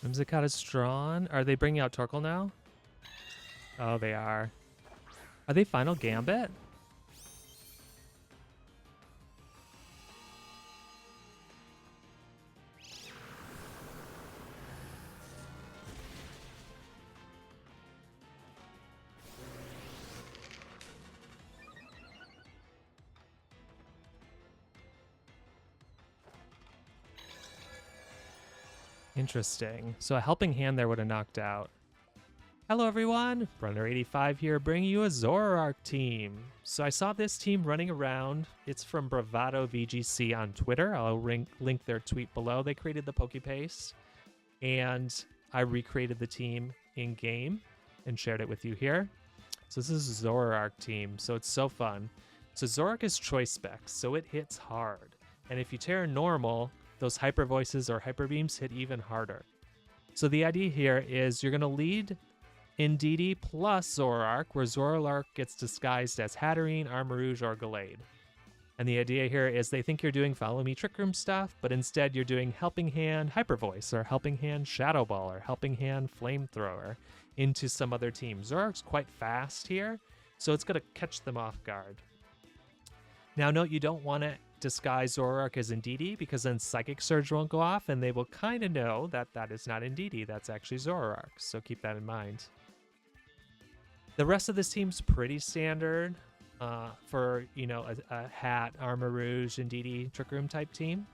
Whimsicott is drawn. Are they bringing out Torkoal now? Oh, they are. Are they Final Gambit? Interesting. So a Helping Hand there would have knocked out. Hello everyone, Runner85 here, bringing you a Zoroark team. So I saw this team running around. It's from Bravado VGC on Twitter. I'll link their tweet below. They created the Pokepaste, and I recreated the team in game and shared it with you here. So this is a Zoroark team, so it's so fun. So Zoroark is choice specs, so it hits hard. And if you Tera normal, those Hyper Voices or Hyper Beams hit even harder. So the idea here is you're going to lead Indeedee plus Zoroark, where Zoroark gets disguised as Hatterene, Armarouge, or Gallade. And the idea here is they think you're doing Follow Me Trick Room stuff, but instead you're doing Helping Hand Hyper Voice, or Helping Hand Shadow Ball, or Helping Hand Flamethrower into some other team. Zoroark's quite fast here, so it's going to catch them off guard. Now note you don't want to disguise Zoroark as Indeedee, because then Psychic Surge won't go off, and they will kind of know that that is not Indeedee, that's actually Zoroark, so keep that in mind. The rest of this team's pretty standard for, you know, a Hat, Armarouge, Indeedee, Trick Room type team.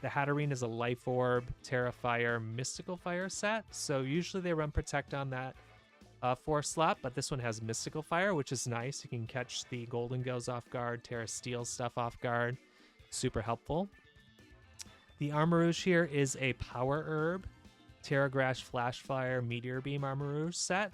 The Hatterene is a Life Orb, Tera Fire, Mystical Fire set, so usually they run Protect on that 4 slot, but this one has Mystical Fire, which is nice. You can catch the Golden Gills off guard, Tera Steel stuff off guard. Super helpful. The Armarouge here is a Power Herb, Tera Grash, Flash Fire, Meteor Beam Armarouge set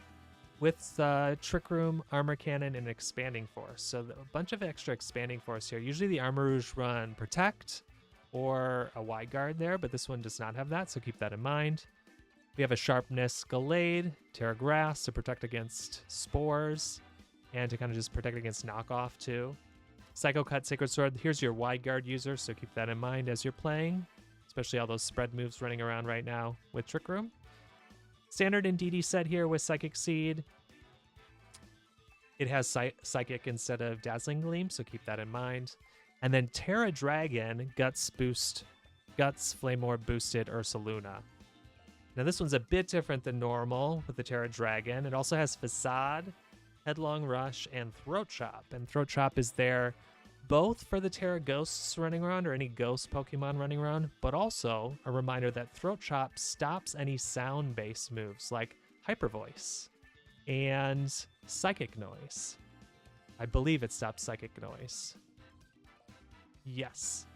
with Trick Room, Armor Cannon, and Expanding Force. So a bunch of extra Expanding Force here. Usually the Armarouge run Protect or a Wide Guard there, but this one does not have that, so keep that in mind. We have a Sharpness Gallade, Tera Grass to protect against Spores, and to kind of just protect against knockoff too. Psycho Cut, Sacred Sword, here's your Wide Guard user, so keep that in mind as you're playing, especially all those spread moves running around right now with Trick Room. Standard Indeedee set here with Psychic Seed. It has Psychic instead of Dazzling Gleam, so keep that in mind. And then Tera Dragon, Guts, Flame Orb boosted Ursaluna. Now this one's a bit different than normal with the Tera Dragon. It also has Facade, Headlong Rush, and Throat Chop. And Throat Chop is there both for the Tera Ghosts running around or any Ghost Pokemon running around, but also a reminder that Throat Chop stops any sound-based moves like Hyper Voice and Psychic Noise. I believe it stops Psychic Noise. Yes,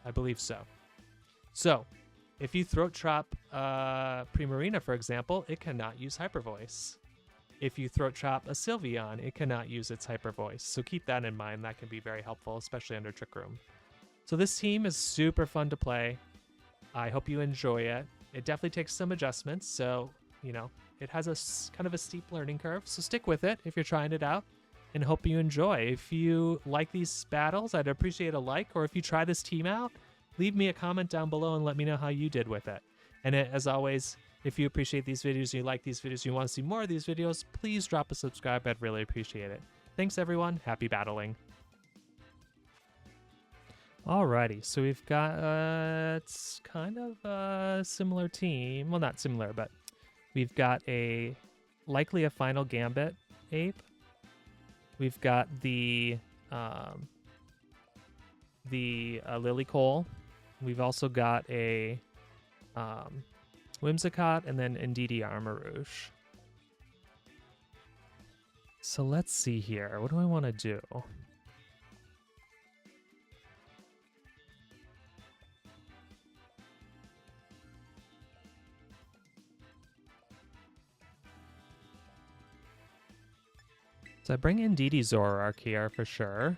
I believe so. So, if you Throat Chop Primarina, for example, it cannot use Hyper Voice. If you Throat Chop a Sylveon, it cannot use its Hyper Voice. So keep that in mind. That can be very helpful, especially under Trick Room. So this team is super fun to play. I hope you enjoy it. It definitely takes some adjustments. So, you know, it has a kind of a steep learning curve. So stick with it if you're trying it out, and hope you enjoy. If you like these battles, I'd appreciate a like. Or if you try this team out, leave me a comment down below and let me know how you did with it. And as always, if you appreciate these videos, you like these videos, you want to see more of these videos, please drop a subscribe. I'd really appreciate it. Thanks, everyone. Happy battling. Alrighty, so we've got it's kind of a similar team. Well, not similar, but we've got likely a Final Gambit ape. We've got the Lilycole. We've also got a Whimsicott, and then Indeedee Armarouge. So let's see here. What do I want to do? So I bring Indeedee Zoroark here for sure.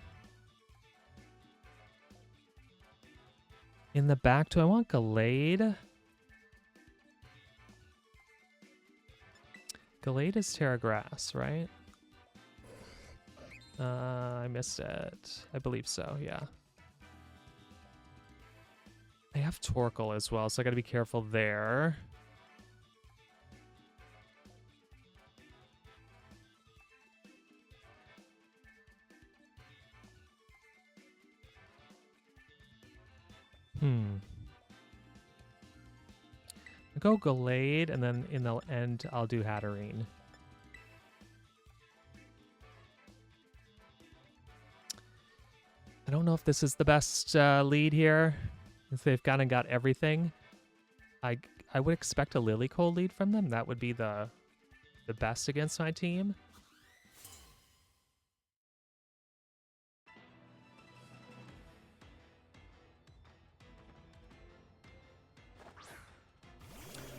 In the back, do I want Gallade? Gallade is Tera Grass, right? I missed it. I believe so, yeah. They have Torkoal as well, so I gotta be careful there. I'll go Gallade, and then in the end, I'll do Hatterene. I don't know if this is the best lead here. If they've kind of got everything. I would expect a Lilycole lead from them. That would be the best against my team.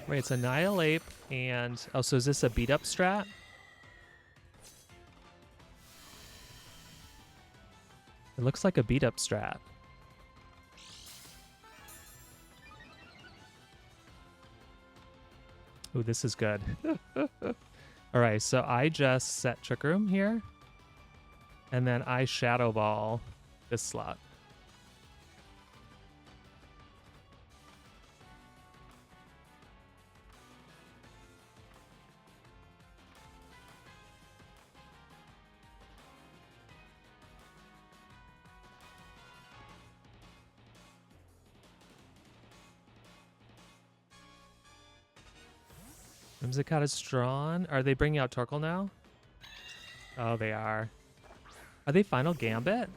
Wait, it's Annihilate and... Oh, so is this a beat-up strat? It looks like a beat-up strat. Ooh, this is good. Alright, so I just set Trick Room here. And then I Shadow Ball this slot. Whimsicott is drawn. Are they bringing out Torkoal now? Oh, they are. Are they Final Gambit?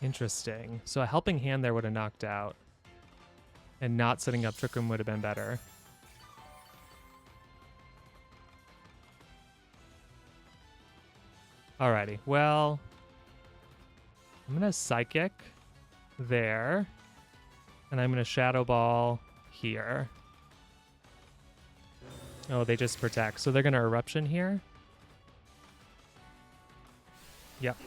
Interesting. So a Helping Hand there would have knocked out. And not setting up Trick Room would have been better. Alrighty. Well, I'm going to Psychic there. And I'm going to Shadow Ball here. Oh, they just protect. So they're going to Eruption here. Yep.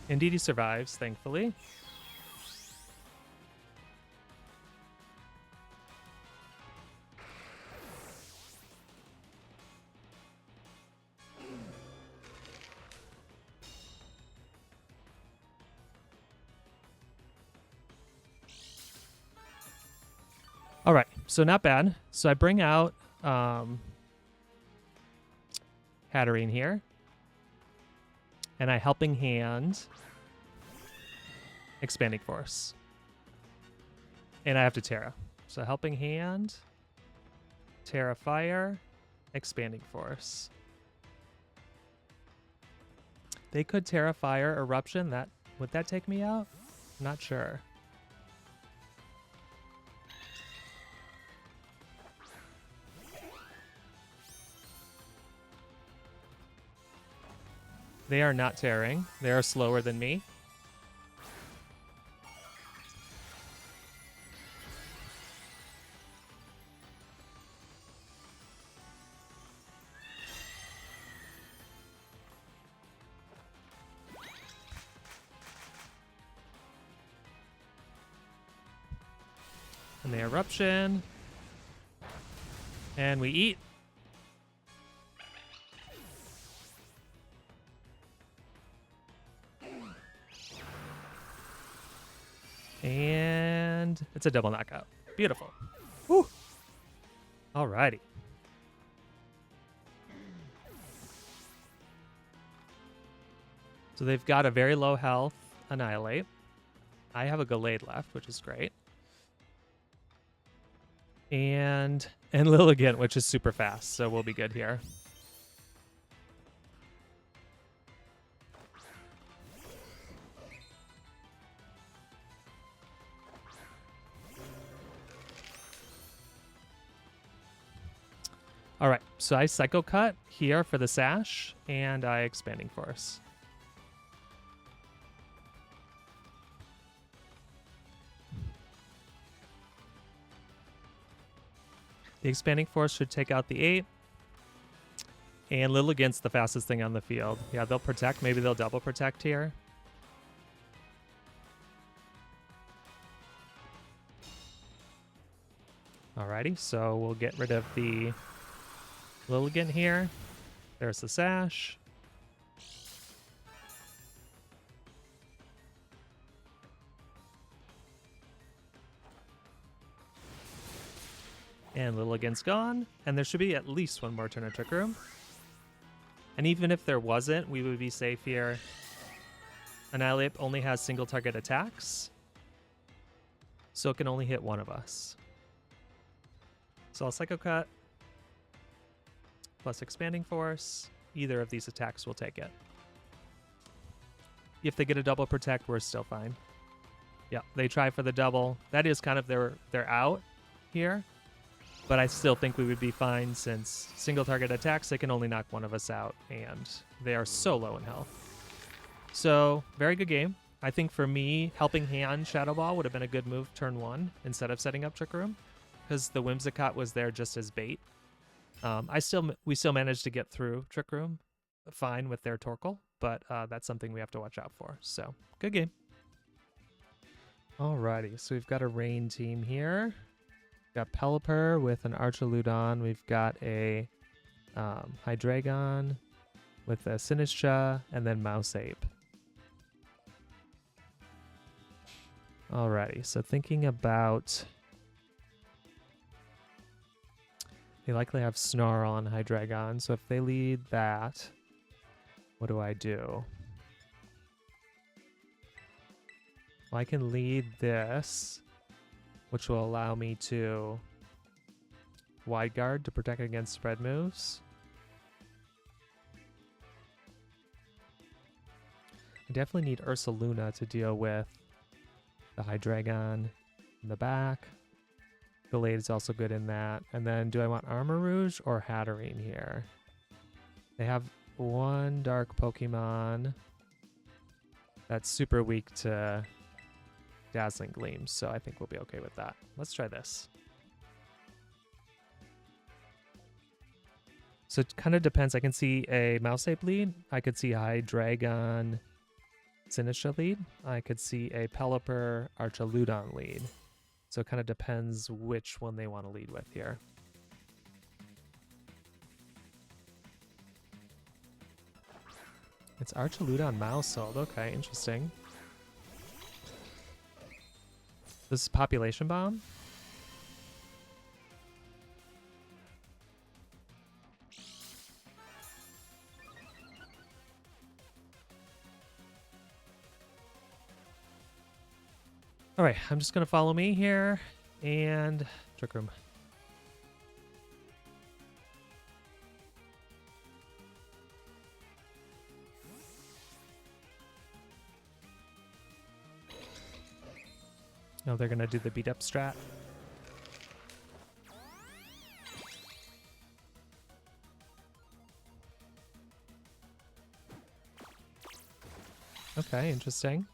Indeedee survives, thankfully. All right, so not bad. So I bring out Hatterene here. And I Helping Hand Expanding Force. And I have to Tera. So Helping Hand, Tera Fire, Expanding Force. They could Tera Fire Eruption. Would that take me out? I'm not sure. They are not tearing. They are slower than me. And they Eruption. And we eat. And it's a double knockout. Beautiful. Woo! Alrighty. So they've got a very low health Annihilate. I have a Gallade left, which is great. And Lilligant, which is super fast, so we'll be good here. All right, so I Psycho Cut here for the Sash, and I Expanding Force. The Expanding Force should take out the 8. And Lilligant's the fastest thing on the field. Yeah, they'll protect. Maybe they'll double protect here. Alrighty, so we'll get rid of the Lilligant here. There's the Sash. And Lilligant's gone. And there should be at least one more turn of Trick Room. And even if there wasn't, we would be safe here. Annihilate only has single target attacks, so it can only hit one of us. So I'll Psycho Cut plus Expanding Force. Either of these attacks will take it. If they get a double protect, we're still fine. Yeah, they try for the double. That is kind of their out here. But I still think we would be fine since single target attacks, they can only knock one of us out, and they are so low in health. So, very good game. I think for me, helping hand Shadow Ball would have been a good move turn 1 instead of setting up Trick Room, because the Whimsicott was there just as bait. We still managed to get through Trick Room fine with their Torkoal, but that's something we have to watch out for. So, good game. Alrighty, so we've got a Rain team here. We've got Pelipper with an Archaludon. We've got a Hydreigon with a Sinistcha, and then Mouse Ape. Alrighty, so thinking about... They likely have Snarl on Hydreigon, so if they lead that, what do I do? Well, I can lead this, which will allow me to Wide Guard to protect against spread moves. I definitely need Ursaluna to deal with the Hydreigon in the back. Gallade is also good in that. And then do I want Armarouge or Hatterene here? They have one dark Pokemon that's super weak to Dazzling Gleam, so I think we'll be okay with that. Let's try this. So it kind of depends. I can see a Mouse Ape lead. I could see a Hydreigon Sinistcha lead. I could see a Pelipper Archaludon lead. So it kind of depends which one they want to lead with here. It's Archaludon Mousehold. Okay, interesting. This is Population Bomb. All right, I'm just going to follow me here and Trick Room. Oh, they're going to do the beat up strat. Okay, interesting.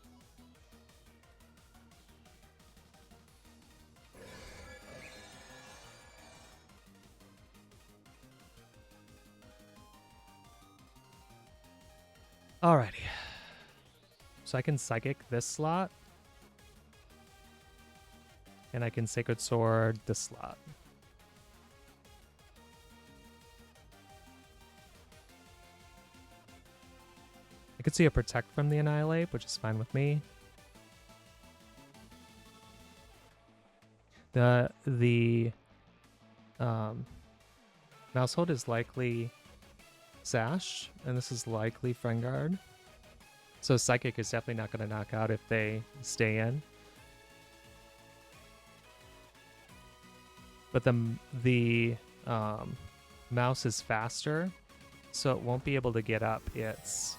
Alrighty. So I can Psychic this slot. And I can Sacred Sword this slot. I could see a Protect from the Annihilate, which is fine with me. The Mousehold is likely Sash, and this is likely Friend Guard. So Psychic is definitely not going to knock out if they stay in. But the mouse is faster, so it won't be able to get up its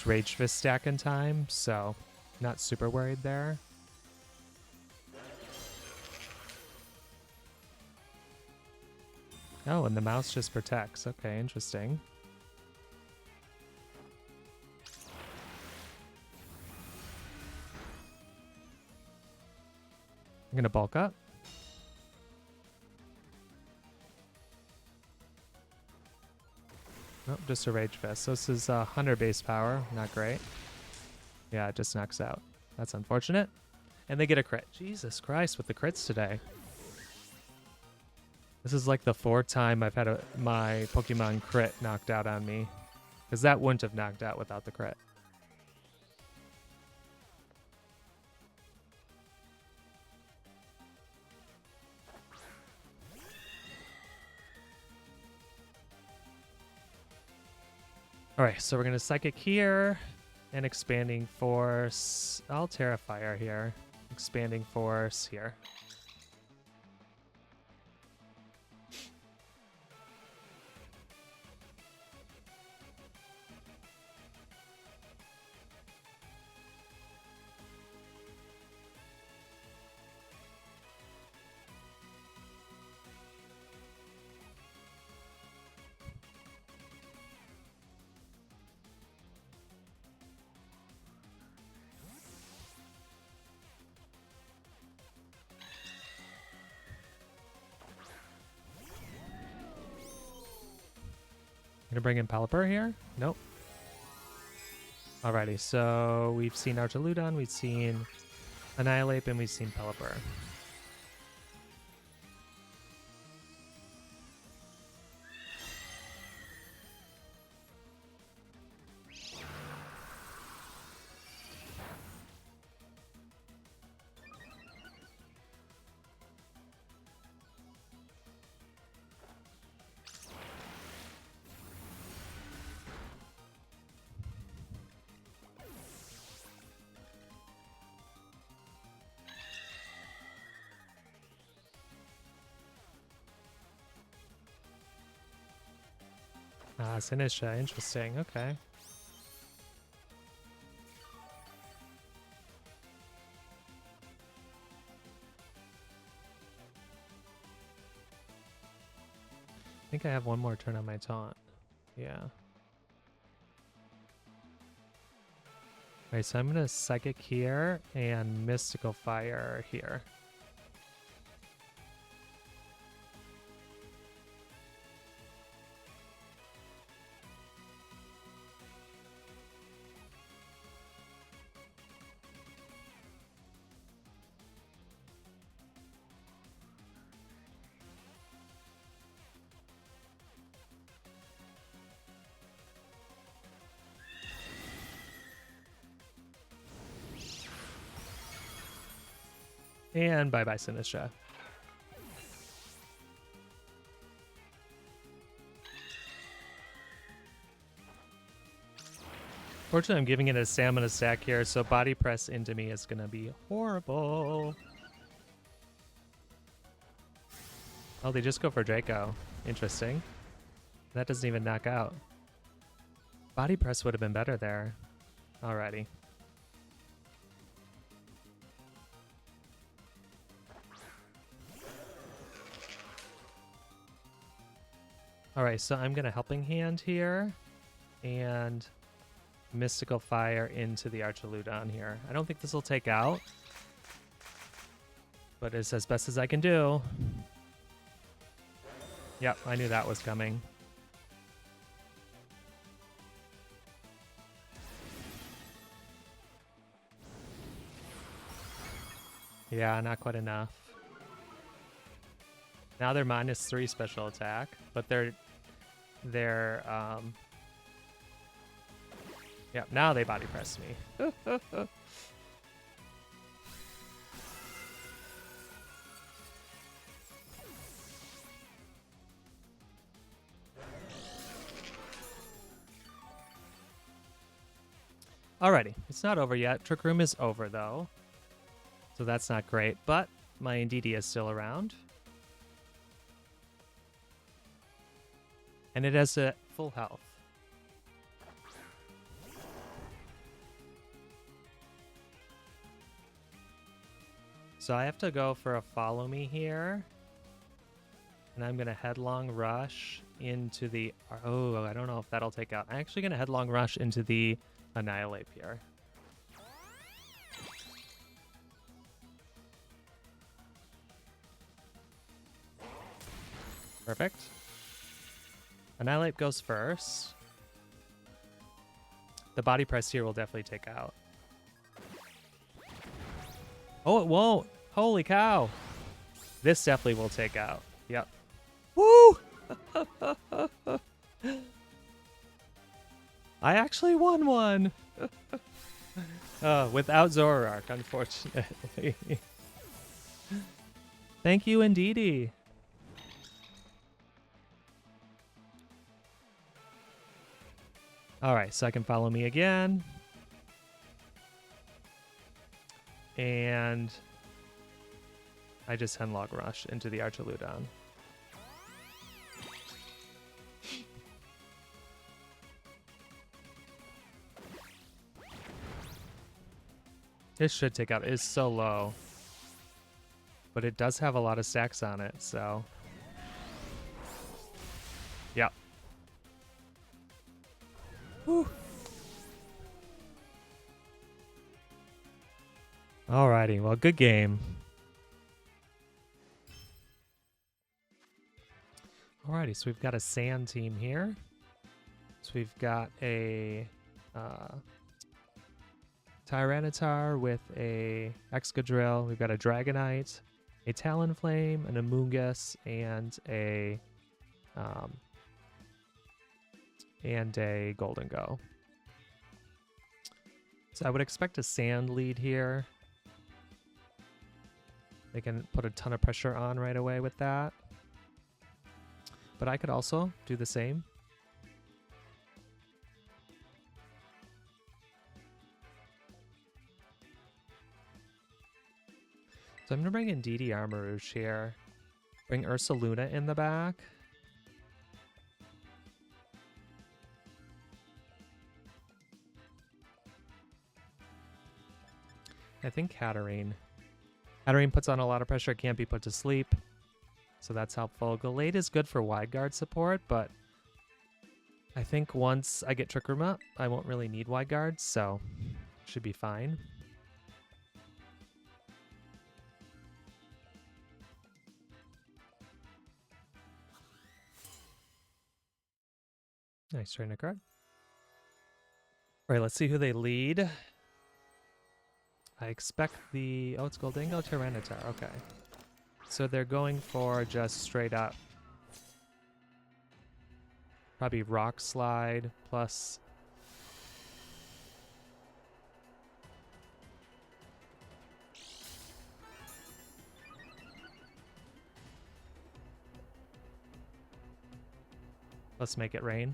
Rage Fist stack in time, so not super worried there. Oh, and the mouse just protects. Okay, interesting. I'm going to bulk up. Nope, just a Rage Fist. So this is 100 base power. Not great. Yeah, it just knocks out. That's unfortunate. And they get a crit. Jesus Christ, with the crits today. This is like the 4th time I've had my Pokemon crit knocked out on me. Because that wouldn't have knocked out without the crit. Alright, so we're going to Psychic here. And Expanding Force. I'll Tera Fire here. Expanding Force here. Gonna bring in Pelipper here? Nope. Alrighty, so we've seen Archaludon, we've seen Annihilate, and we've seen Pelipper. Sinisha, interesting, okay. I think I have one more turn on my taunt. Yeah. Alright, so I'm gonna Psychic here and Mystical Fire here. And bye-bye, Sinistra. Fortunately, I'm giving it a stamina stack here, so body press into me is going to be horrible. Oh, they just go for Draco. Interesting. That doesn't even knock out. Body press would have been better there. Alrighty. Alright, so I'm going to Helping Hand here. And Mystical Fire into the Archaludon here. I don't think this will take out. But it's as best as I can do. Yep, I knew that was coming. Yeah, not quite enough. Now they're -3 special attack, but they're yeah, now they body press me. Alrighty, it's not over yet. Trick Room is over though. So that's not great, but my Indeedee is still around. And it has a full health. So I have to go for a Follow Me here. And I'm going to Headlong Rush into the... Oh, I don't know if that'll take out. I'm actually going to Headlong Rush into the Annihilate here. Perfect. Annihilate goes first. The body press here will definitely take out. Oh, it won't. Holy cow. This definitely will take out. Yep. Woo! I actually won one. Without Zoroark, unfortunately. Thank you, Indeedee. All right, so I can follow me again. And I just Henlog Rush into the Archaludon. This should take out. It is so low. But it does have a lot of stacks on it, so. Yep. Whew. Alrighty, well, good game. Alrighty, so we've got a sand team here. So we've got a Tyranitar with a Excadrill. We've got a Dragonite, a Talonflame, an Amoonguss, and a Golden Go. So I would expect a sand lead here. They can put a ton of pressure on right away with that. But I could also do the same. So I'm going to bring Indeedee Armarouge here. Bring Ursaluna in the back. I think Hatterene. Hatterene puts on a lot of pressure, can't be put to sleep. So that's helpful. Gallade is good for wide guard support, but I think once I get Trick Room up, I won't really need wide guards, so should be fine. Nice trainer card. All right, let's see who they lead. I expect the... Oh, it's Goldingo Tyranitar. Okay. So they're going for just straight up. Probably Rock Slide plus... Let's make it rain.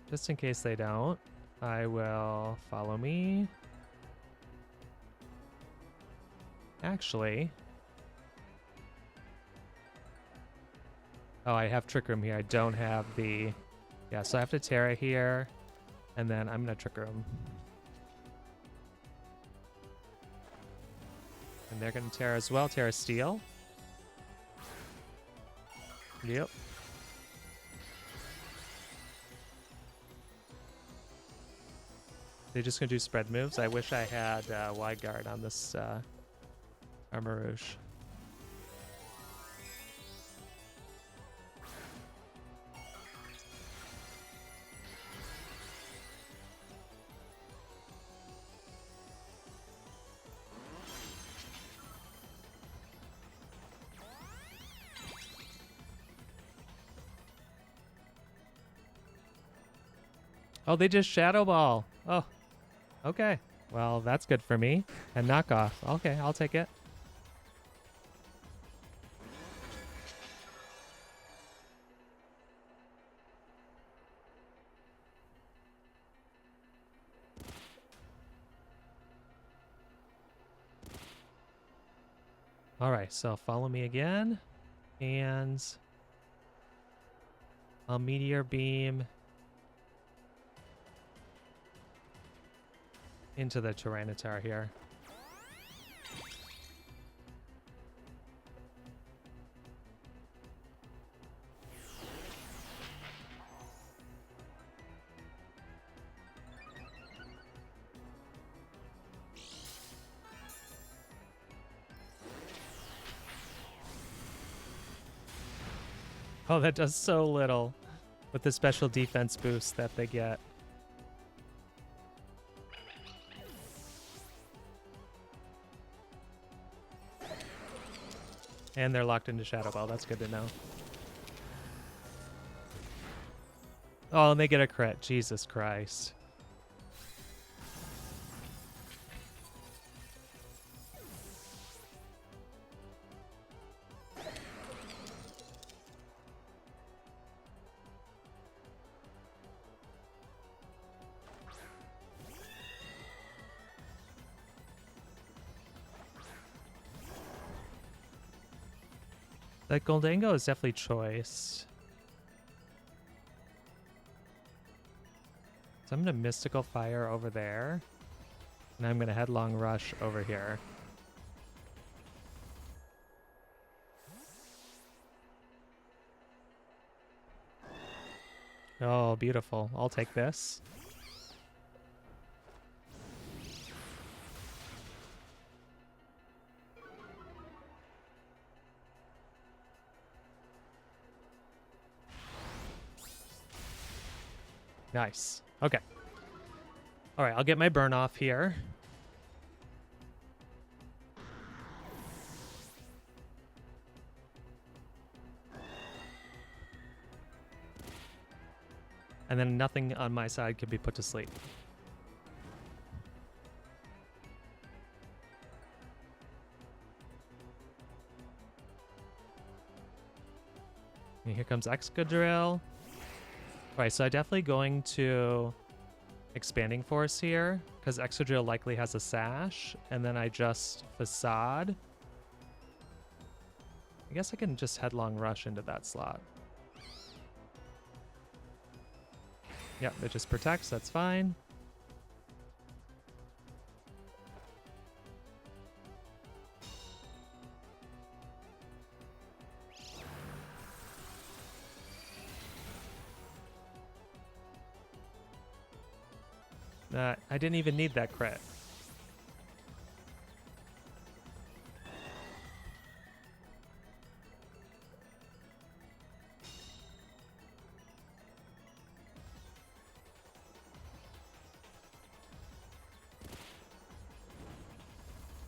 Just in case they don't, I will follow me. Actually... Oh, I have Trick Room here. I don't have the... Yeah, so I have to Tera here, and then I'm going to Trick Room. And they're going to Tera as well. Tera Steel. Yep. They're just going to do spread moves. I wish I had Wide Guard on this Armarouge. Oh, they just Shadow Ball. Oh, okay. Well, that's good for me. And knockoff. Okay, I'll take it. All right, so follow me again. And I'll Meteor Beam into the Tyranitar here. Oh, that does so little with the special defense boost that they get. And they're locked into Shadow Ball. That's good to know. Oh, and they get a crit. Jesus Christ. That Goldango is definitely choice. So I'm going to Mystical Fire over there. And I'm going to Headlong Rush over here. Oh, beautiful. I'll take this. Nice. Okay. All right, I'll get my burn off here. And then nothing on my side can be put to sleep. And here comes Excadrill. Alright, so I'm definitely going to Expanding Force here, because Excadrill likely has a Sash, and then I just Facade. I guess I can just Headlong Rush into that slot. Yep, it just protects, that's fine. I didn't even need that crit.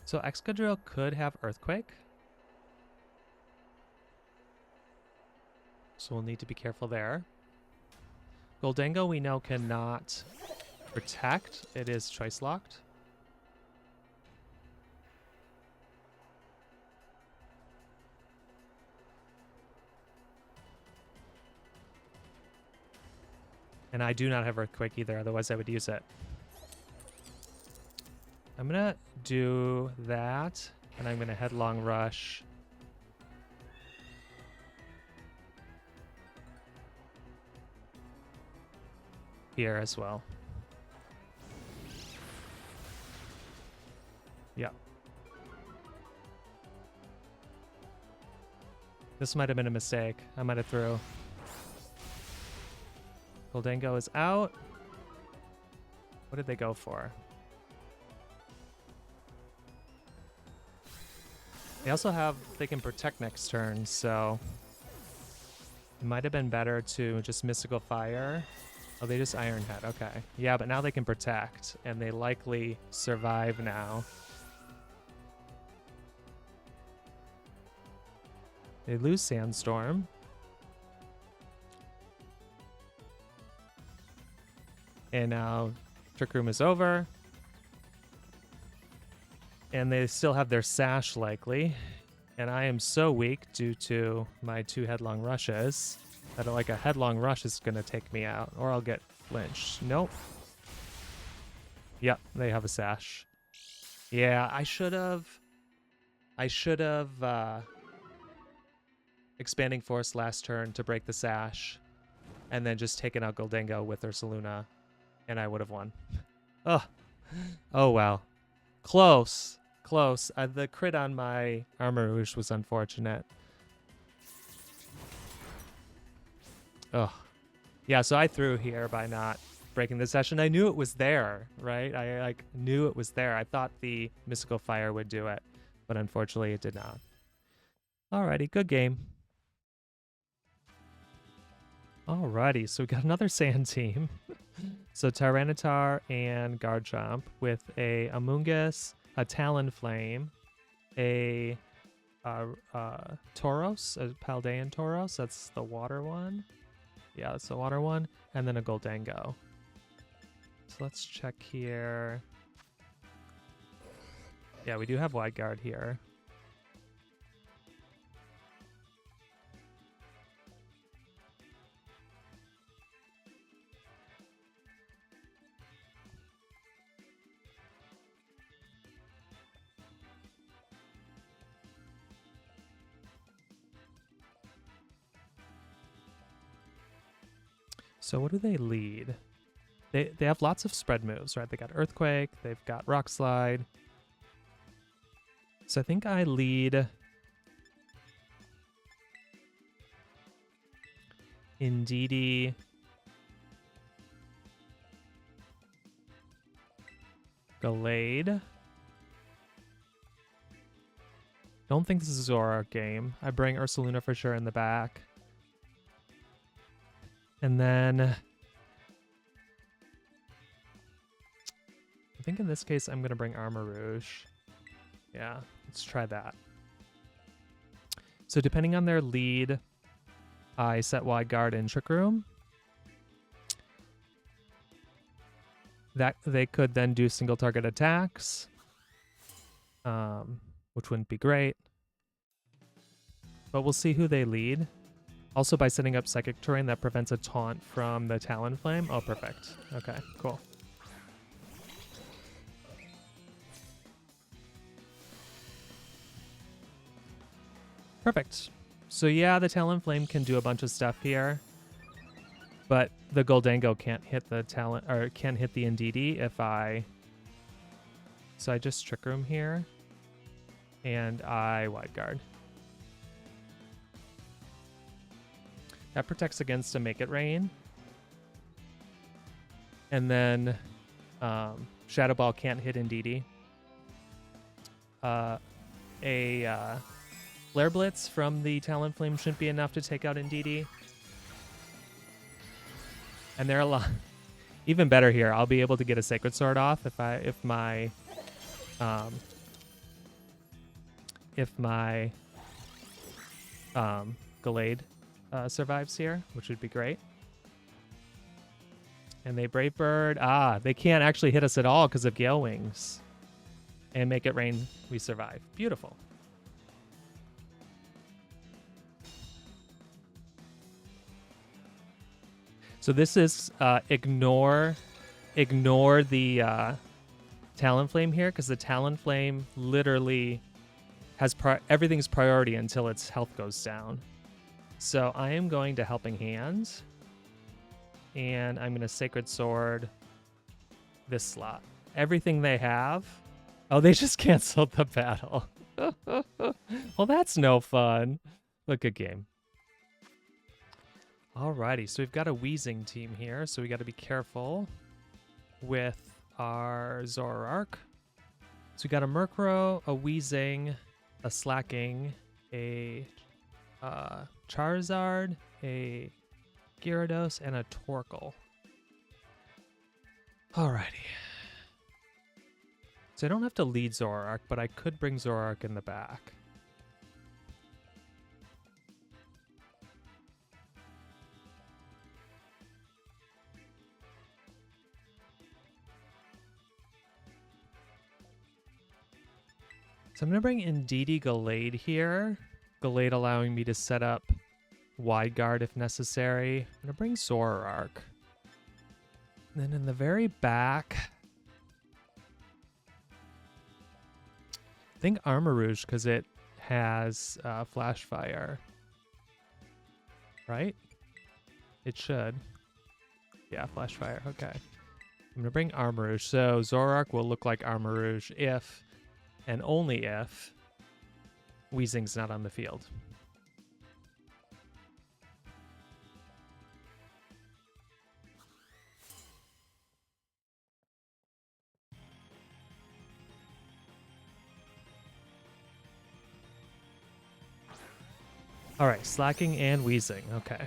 So Excadrill could have Earthquake. So we'll need to be careful there. Goldango we know cannot protect. It is choice locked. And I do not have Earthquake either, otherwise I would use it. I'm gonna do that, and I'm gonna Headlong Rush. Here as well. Yeah. This might have been a mistake. I might have threw. Goldango is out. What did they go for? They also have, they can protect next turn, so it might have been better to just Mystical Fire. Oh, they just Iron Head. Okay. Yeah, but now they can protect, and they likely survive now. They lose Sandstorm. And now Trick Room is over. And they still have their Sash likely. And I am so weak due to my 2 Headlong Rushes that like a Headlong Rush is going to take me out. Or I'll get flinched. Nope. Yep, they have a Sash. Yeah, I should have Expanding Force last turn to break the Sash, and then just taken out Goldango with Ursaluna, and I would have won. Oh, oh wow, close, close. The crit on my Armarouge was unfortunate. Oh, yeah. So I threw here by not breaking the session. I knew it was there, right? I like knew it was there. I thought the Mystical Fire would do it, but unfortunately it did not. Alrighty, good game. Alrighty, so we got another sand team. So Tyranitar and Garchomp with a Amoonguss, a Talonflame, a Tauros, a Paldean Tauros. That's the water one. Yeah, that's the water one. And then a Goldango. So let's check here. Yeah, we do have Wide Guard here. So what do they lead? They have lots of spread moves, right? They got Earthquake, they've got Rock Slide. So I think I lead Indeedee, Gallade. Don't think this is a Zoroark game. I bring Ursaluna for sure in the back. And then I think in this case I'm going to bring Armarouge. Yeah, let's try that. So depending on their lead, I set Wide Guard in Trick Room. That they could then do single target attacks, which wouldn't be great. But we'll see who they lead. Also by setting up Psychic Terrain that prevents a taunt from the Talonflame. Oh, perfect. Okay, cool. Perfect. So yeah, the Talonflame can do a bunch of stuff here, but the Goldango can't hit the can't hit the Indeedee if I. So I just Trick Room here, and I Wide Guard. That protects against a Make It Rain, and then Shadow Ball can't hit Indeedee. Flare Blitz from the Talonflame shouldn't be enough to take out Indeedee. And they're a lot even better here. I'll be able to get a Sacred Sword off if my Gallade survives here, which would be great. And they Brave Bird. They can't actually hit us at all because of Gale Wings. And Make It Rain, we survive. Beautiful. So this is ignore the Talonflame here, because the Talonflame literally has everything's priority until its health goes down. So I am going to Helping Hand, and I'm going to Sacred Sword this slot. Everything they have. Oh, they just canceled the battle. Well, that's no fun. But good game. Alrighty, so we've got a Wheezing team here, so we got to be careful with our Zoroark. So we got a Murkrow, a Wheezing, a Slacking, a Charizard, a Gyarados, and a Torkoal. Alrighty. So I don't have to lead Zoroark, but I could bring Zoroark in the back. So I'm going to bring Indeedee Gallade here. Gallade allowing me to set up Wide Guard if necessary. I'm going to bring Zoroark. And then in the very back, I think Armarouge, because it has Flash Fire. Right? It should. Yeah, Flash Fire. Okay. I'm going to bring Armarouge. So Zoroark will look like Armarouge if, and only if, Wheezing's not on the field. All right, Slacking and Wheezing. Okay.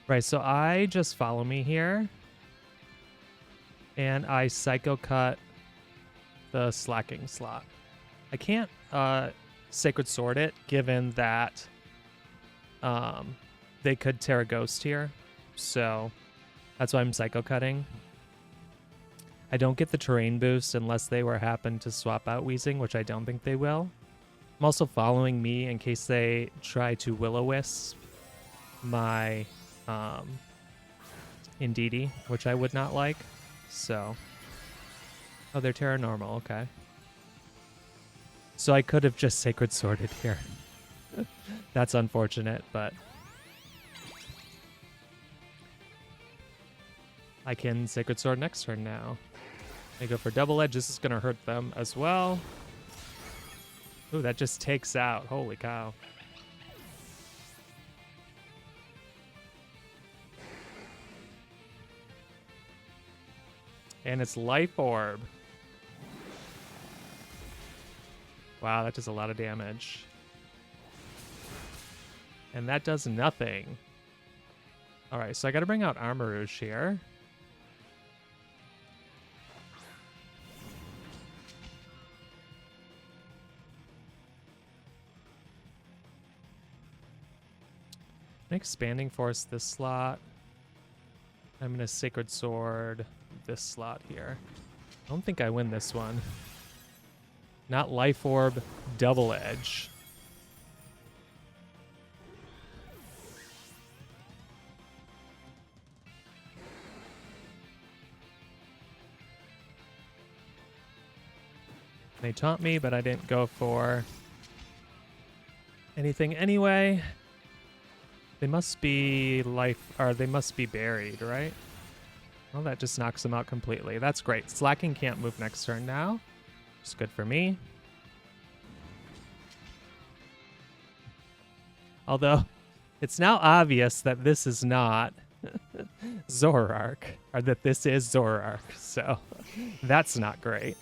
Right, so I just follow me here. And I Psycho Cut the Slacking slot. I can't Sacred Sword it, given that they could Tera Ghost here. So that's why I'm Psycho Cutting. I don't get the terrain boost unless they happen to swap out Weezing, which I don't think they will. I'm also following me in case they try to Will-O-Wisp my Indeedee, which I would not like. So, oh, they're Terra Normal, okay. So I could have just Sacred Sworded here. That's unfortunate, but I can Sacred Sword next turn now. They go for Double Edge. This is going to hurt them as well. Ooh, that just takes out. Holy cow. And it's Life Orb. Wow, that does a lot of damage. And that does nothing. Alright, so I gotta bring out Armarouge here. Expanding Force this slot. I'm gonna Sacred Sword this slot here. I don't think I win this one. Not Life Orb, Double Edge. They taunt me, but I didn't go for anything anyway. They must be they must be buried, right? Well, that just knocks them out completely. That's great. Slacking can't move next turn now. It's good for me. Although, it's now obvious that this is not Zoroark, or that this is Zoroark, so that's not great.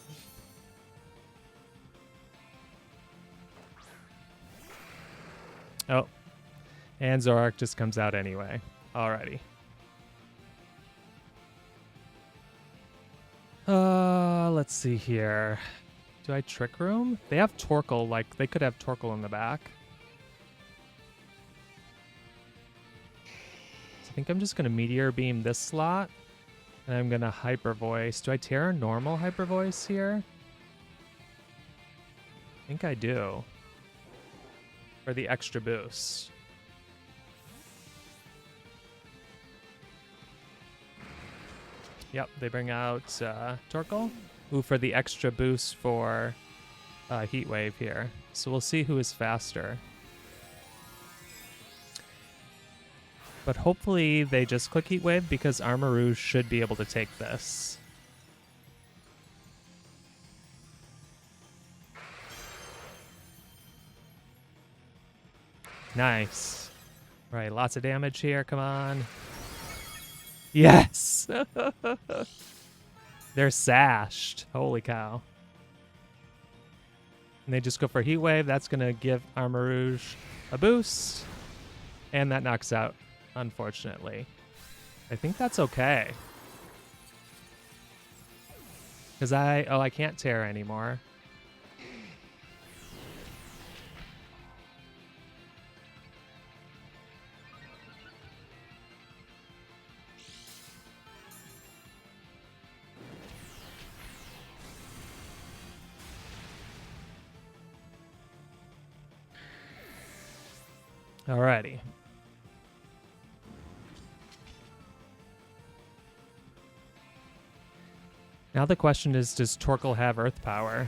Oh, and Zoroark just comes out anyway. Alrighty. Let's see here. Do I Trick Room? They have Torkoal, like, they could have Torkoal in the back. So I think I'm just going to Meteor Beam this slot. And I'm going to Hyper Voice. Do I Tera normal Hyper Voice here? I think I do. For the extra boost. Yep, they bring out Torkoal. Ooh, for the extra boost for Heat Wave here. So we'll see who is faster. But hopefully they just click Heat Wave because Armarouge should be able to take this. Nice. Right, lots of damage here. Come on. Yes! They're sashed. Holy cow. And they just go for Heat Wave. That's going to give Armarouge a boost. And that knocks out, unfortunately. I think that's okay. Because I can't Tera anymore. Alrighty. Now the question is, does Torkoal have Earth Power?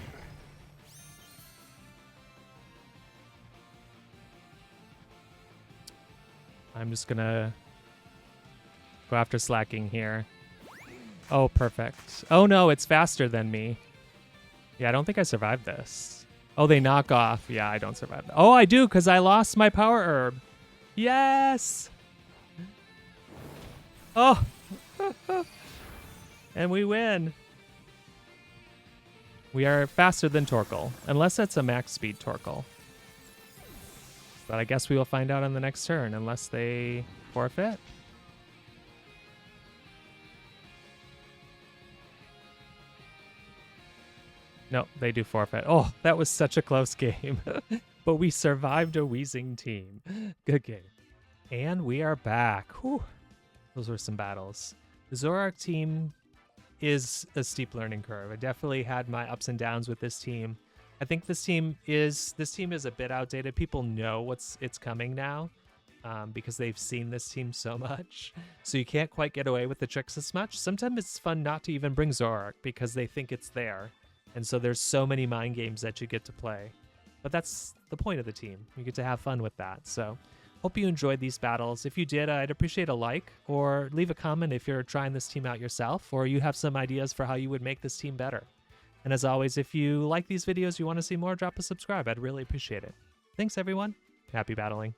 I'm just gonna go after Slacking here. Oh, perfect. Oh no, it's faster than me. Yeah, I don't think I survived this. Oh, they knock off. Yeah, I don't survive that. Oh, I do, because I lost my Power Herb. Yes! Oh! And we win. We are faster than Torkoal, unless that's a max speed Torkoal. But I guess we will find out on the next turn, unless they forfeit. No, they do forfeit. Oh, that was such a close game. But we survived a wheezing team. Good game. And we are back. Whew. Those were some battles. The Zoroark team is a steep learning curve. I definitely had my ups and downs with this team. I think this team is a bit outdated. People know it's coming now because they've seen this team so much. So you can't quite get away with the tricks as much. Sometimes it's fun not to even bring Zoroark because they think it's there. And so there's so many mind games that you get to play. But that's the point of the team. You get to have fun with that. So hope you enjoyed these battles. If you did, I'd appreciate a like or leave a comment if you're trying this team out yourself or you have some ideas for how you would make this team better. And as always, if you like these videos, you want to see more, drop a subscribe. I'd really appreciate it. Thanks, everyone. Happy battling.